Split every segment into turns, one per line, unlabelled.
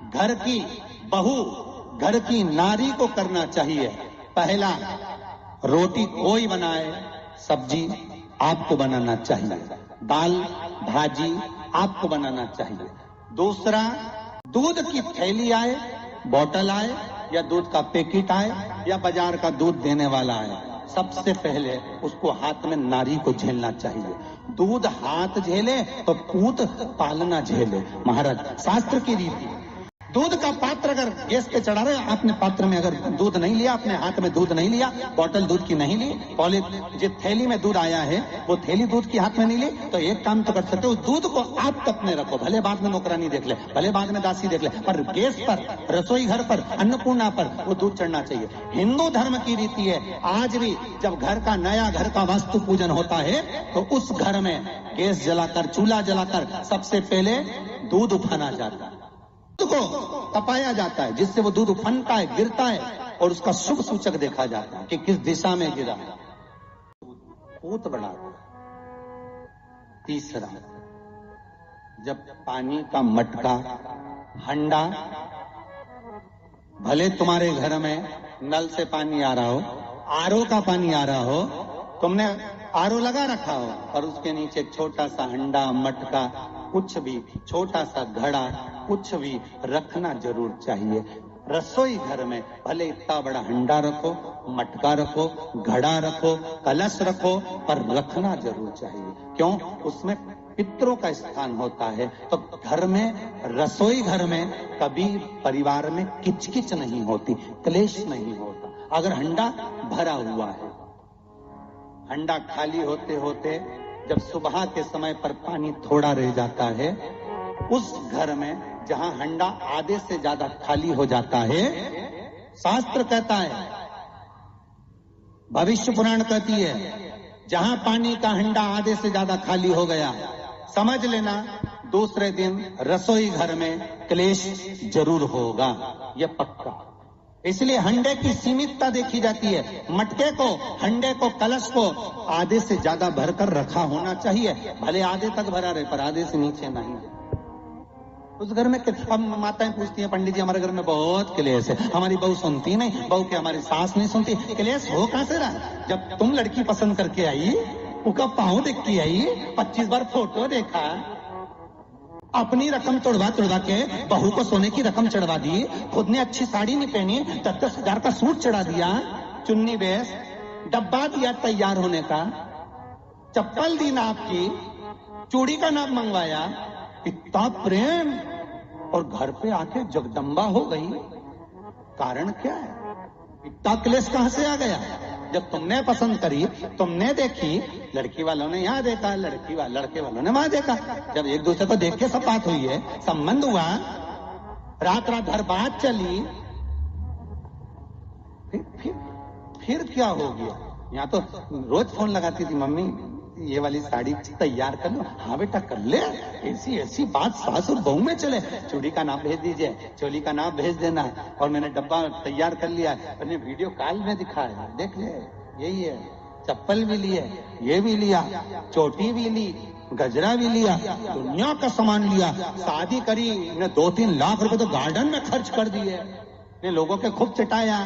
घर की बहू, घर की नारी को करना चाहिए। पहला, रोटी कोई बनाए, सब्जी आपको बनाना चाहिए, दाल भाजी आपको बनाना चाहिए। दूसरा, दूध की थैली आए, बोतल आए, या दूध का पैकेट आए, या बाजार का दूध देने वाला आए, सबसे पहले उसको हाथ में नारी को झेलना चाहिए। दूध हाथ झेले तो पूत पालना झेले। महाराज, शास्त्र की रीति, दूध का पात्र अगर गैस पे चढ़ा रहे, आपने पात्र में अगर दूध नहीं लिया, अपने हाथ में दूध नहीं लिया, बोतल दूध की नहीं ली, जो थैली में दूध आया है वो थैली दूध की हाथ में नहीं ली, तो एक काम तो कर सकते हो, दूध को आप तक में रखो, भले बाद में नौकरानी देख ले, भले बाद में दासी देख ले, पर गैस पर, रसोई घर पर, अन्नपूर्णा पर वो दूध चढ़ना चाहिए। हिंदू धर्म की रीति है, आज भी जब घर का नया घर का वास्तु पूजन होता है तो उस घर में गैस जलाकर, चूल्हा जलाकर सबसे पहले दूध उठाना जाता है, को तपाया जाता है, जिससे वो दूध उफनता है, गिरता है, और उसका शुभ सूचक देखा जाता है कि किस दिशा में गिरा। पूत बढ़ाता है। तीसरा, जब पानी का मटका, हंडा, भले तुम्हारे घर में नल से पानी आ रहा हो, आरओ का पानी आ रहा हो, तुमने आरओ लगा रखा हो, और उसके नीचे छोटा सा हंडा, मटका, कुछ भी, छोटा सा घड़ा, कुछ भी रखना जरूर चाहिए। रसोई घर में भले इतना बड़ा हंडा रखो, मटका रखो, घड़ा रखो, कलश रखो, पर रखना जरूर चाहिए। क्यों? उसमें पितरों का स्थान होता है। तो घर में, रसोई घर में कभी परिवार में किचकिच नहीं होती, क्लेश नहीं होता। अगर हंडा भरा हुआ है, हंडा खाली होते होते जब सुबह के समय पर पानी थोड़ा रह जाता है, उस घर में जहां हंडा आधे से ज्यादा खाली हो जाता है, शास्त्र कहता है, भविष्य पुराण कहती है, जहां पानी का हंडा आधे से ज्यादा खाली हो गया, समझ लेना दूसरे दिन रसोई घर में क्लेश जरूर होगा, यह पक्का। इसलिए हंडे की सीमितता देखी जाती है। मटके को, हंडे को, कलश को आधे से ज्यादा भरकर रखा होना चाहिए, भले आधे तक भरा रहे पर आधे से नीचे नहीं। उस घर में अब माताएं पूछती हैं, पंडित जी हमारे घर में बहुत क्लेश है, हमारी बहू सुनती नहीं, बहू के हमारी सास नहीं सुनती। क्लेश हो कहां से रहा? जब तुम लड़की पसंद करके आई, उसका पाँव देख के आई, 25 बार फोटो देखा, अपनी रकम तोड़वा के बहू को सोने की रकम चढ़वा दी, खुद ने अच्छी साड़ी नहीं पहनी, 10,000 का सूट चढ़ा दिया, चुन्नी बेस, डब्बा दिया तैयार होने का, चप्पल दी नाप की, चूड़ी का नाप मंगवाया, इतना प्रेम, और घर पे आके जगदम्बा हो गई। कारण क्या है? इतना क्लेश कहां से आ गया? जब तुमने पसंद करी, तुमने देखी, लड़की वालों ने यहाँ देखा, लड़के वालों ने वहां देखा, जब एक दूसरे को देख के सब बात हुई है, संबंध हुआ, रात भर बात चली, फिर क्या हो गया? यहाँ तो रोज फोन लगाती थी, मम्मी ये वाली साड़ी तैयार कर लो, हाँ बेटा कर ले, ऐसी बात सास और बहू में चले, चूड़ी का नाप भेज दीजिए, चोली का नाप भेज देना, और मैंने डब्बा तैयार कर लिया, मैंने वीडियो कॉल में दिखाया, देख ले, यही है, चप्पल भी लिए, ये भी लिया, चोटी भी ली, गजरा भी लिया, दुनिया का सामान लिया, शादी करी ने 2-3 लाख रुपए तो गार्डन में खर्च कर दिए, ने लोगों के खूब चटाया,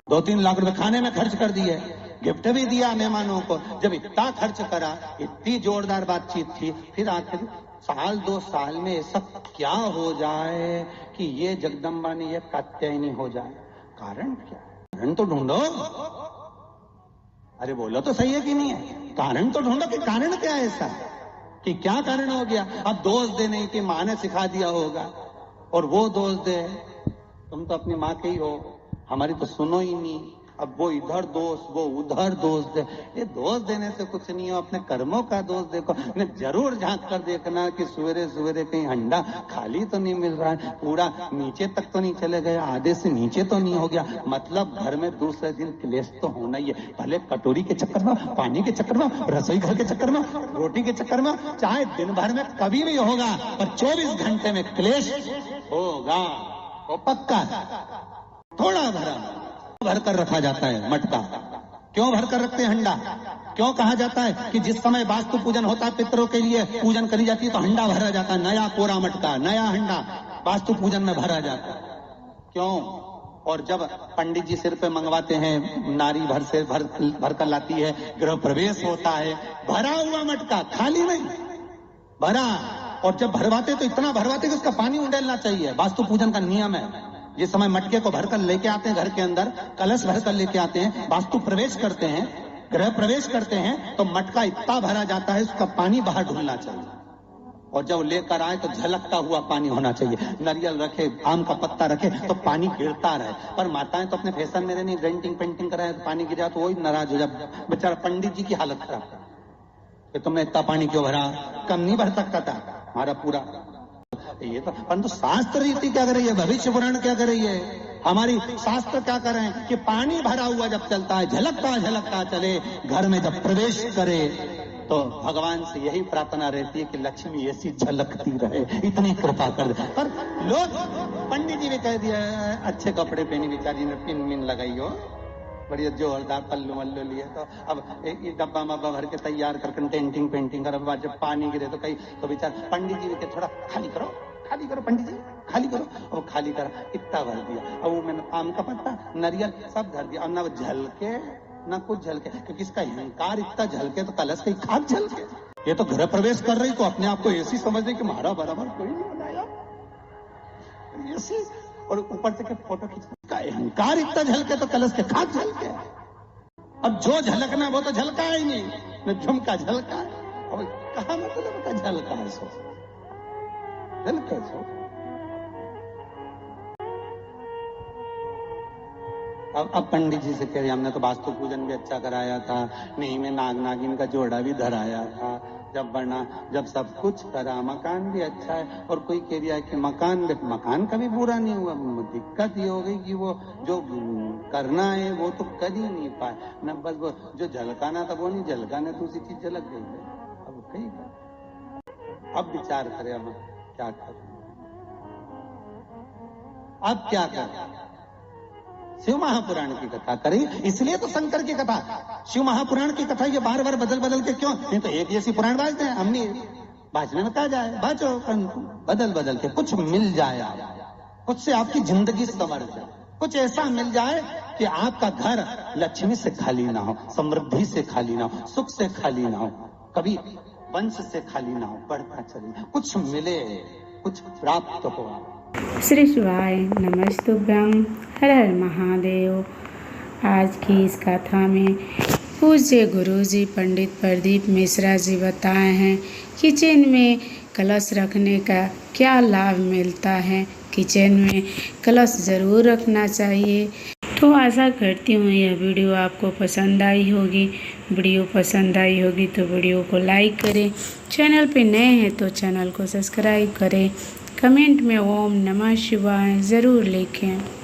2-3 लाख रुपए खाने में खर्च कर दिए, गिफ्ट भी दिया मेहमानों को। जब इतना खर्च करा, इतनी जोरदार बातचीत थी, फिर आखिर 1-2 साल में ऐसा क्या हो जाए कि ये जगदम्बा ने ये कात्यायनी हो जाए? कारण क्या है? कारण तो ढूंढो। अरे बोलो तो सही है कि नहीं है? कारण तो ढूंढो कि कारण क्या है ऐसा, कि क्या कारण हो गया? अब दोष दे नहीं कि माँ ने सिखा दिया होगा, और वो दोष दे, तुम तो अपनी माँ के ही हो, हमारी तो सुनो ही नहीं, अब वो इधर दोष, वो उधर दोष दे। ये दोष देने से कुछ नहीं हो, अपने कर्मों का दोष देखो। ने जरूर झांक कर देखना कि सवेरे सवेरे कहीं हंडा खाली तो नहीं मिल रहा है, पूरा नीचे तक तो नहीं चले गया, आधे से नीचे तो नहीं हो गया, मतलब घर में दूसरे दिन क्लेश तो होना ही है, भले कटोरी के चक्कर में, पानी के चक्कर में, रसोई घर के चक्कर में, रोटी के चक्कर में, चाहे दिन भर में कभी भी होगा, पर 24 घंटे में क्लेश होगा, वो पक्का। थोड़ा भर कर रखा जाता है मटका। क्यों भर कर रखते हैं हंडा? क्यों कहा जाता है कि जिस समय वास्तु पूजन होता है, पितरों के लिए पूजन करी जाती है, तो हंडा भरा जाता है, नया कोरा मटका, नया हंडा। वास्तु पूजन में भरा जाता है। क्यों? और जब पंडित जी सिर पे मंगवाते हैं, नारी भर कर लाती है, गृह प्रवेश होता है, भरा हुआ मटका, खाली नहीं, भरा। और जब भरवाते तो इतना भरवाते कि उसका पानी उंडेलना चाहिए। वास्तु पूजन का नियम है। जिस समय मटके को भरकर लेके आते हैं घर के अंदर, कलश भरकर लेके आते हैं, वास्तु प्रवेश करते हैं, गृह प्रवेश करते हैं, तो मटका इतना भरा जाता है, उसका पानी बाहर ढुलना चाहिए। और जब लेकर आए तो झलकता हुआ पानी होना चाहिए। नारियल रखे, आम का पत्ता रखे तो पानी गिरता रहे। पर माताएं तो अपने फैशन में नहीं, डेंटिंग पेंटिंग कराए तो पानी गिरा तो वही नाराज हो जाए। बेचारा पंडित जी की हालत खराब कि तुमने इतना पानी क्यों भरा, कम नहीं भर सकता था हमारा पूरा। ये तो परंतु शास्त्र रीति क्या कर रही है, भविष्य पुराण क्या कर रही है, हमारी शास्त्र क्या कर रहे हैं कि पानी भरा हुआ जब चलता है, झलकता चले, घर में जब प्रवेश करे तो भगवान से यही प्रार्थना रहती है कि लक्ष्मी ऐसी झलकती रहे, इतनी कृपा कर दे। पर लोग, पंडित जी ने कह दिया अच्छे कपड़े पहनी, बेचारी ने पिन मिन लगाई हो, बढ़िया जोरदार पल्लू वल्लू लिए, तो अब एक डब्बा मब्बा भर के तैयार कर डेंटिंग पेंटिंग कर, अब जब पानी गिरे तो कहीं तो बेचार पंडित जी ने थोड़ा खाली करो पंडित जी, खाली करो। और खाली करा, इतना भर दिया। और वो मैंने आम का पत्ता, नारियल सब धर दिया। और ना वो झलके ना कुछ झलके, क्योंकि इसका अहंकार इतना झलके तो कलश कहीं खाक झलके। ये तो गृह प्रवेश कर रही तो अपने आप को ऐसी समझ कि हमारा बराबर कोई नहीं बनाया ऐसी। और ऊपर से फोटो खींचने का अहंकार इतना झलके तो कलश के खाक झलके। अब जो झलकना वो तो झलका ही नहीं, न झुमका झलका। अब कहा मतलब का झलका है, सो झलके सो। अब पंडित जी से कह रही हमने तो वास्तु पूजन भी अच्छा कराया था, नहीं में नाग नागिन का जोड़ा भी धराया था, जब सब कुछ करा, मकान भी अच्छा है। और कोई कह रहा है कि मकान कभी पूरा नहीं हुआ। दिक्कत ये हो गई कि वो जो करना है वो तो कर ही नहीं पाए न, बस वो जो झलकाना था वो नहीं झलकाना, दूसरी चीज झलक गई है। अब कहीं अब विचार करें, अब क्या करें, अब क्या करें। शिव महापुराण की कथा करी, इसलिए तो शंकर की कथा, शिव महापुराण की कथा ये बार बार बदल के क्यों, नहीं तो एक जैसी पुराण बाजते हैं। हमने बाजने में कहा जाए बाजो, बदल के कुछ मिल जाए, कुछ से आपकी जिंदगी संवर जाए, कुछ ऐसा मिल जाए कि आपका घर लक्ष्मी से खाली ना हो, समृद्धि से खाली ना हो, सुख से खाली ना हो, कभी वंश से खाली ना हो, बढ़ता चले, कुछ मिले, कुछ प्राप्त हो।
श्री शिवाय नमस्तुभ्यं, हर हर महादेव। आज की इस कथा में पूज्य गुरुजी पंडित प्रदीप मिश्रा जी बताए हैं किचन में कलश रखने का क्या लाभ मिलता है। किचन में कलश ज़रूर रखना चाहिए। तो आशा करती हूँ यह वीडियो आपको पसंद आई होगी। वीडियो पसंद आई होगी तो वीडियो को लाइक करें, चैनल पे नए हैं तो चैनल को सब्सक्राइब करें, कमेंट में ओम नमः शिवाय ज़रूर लिखें।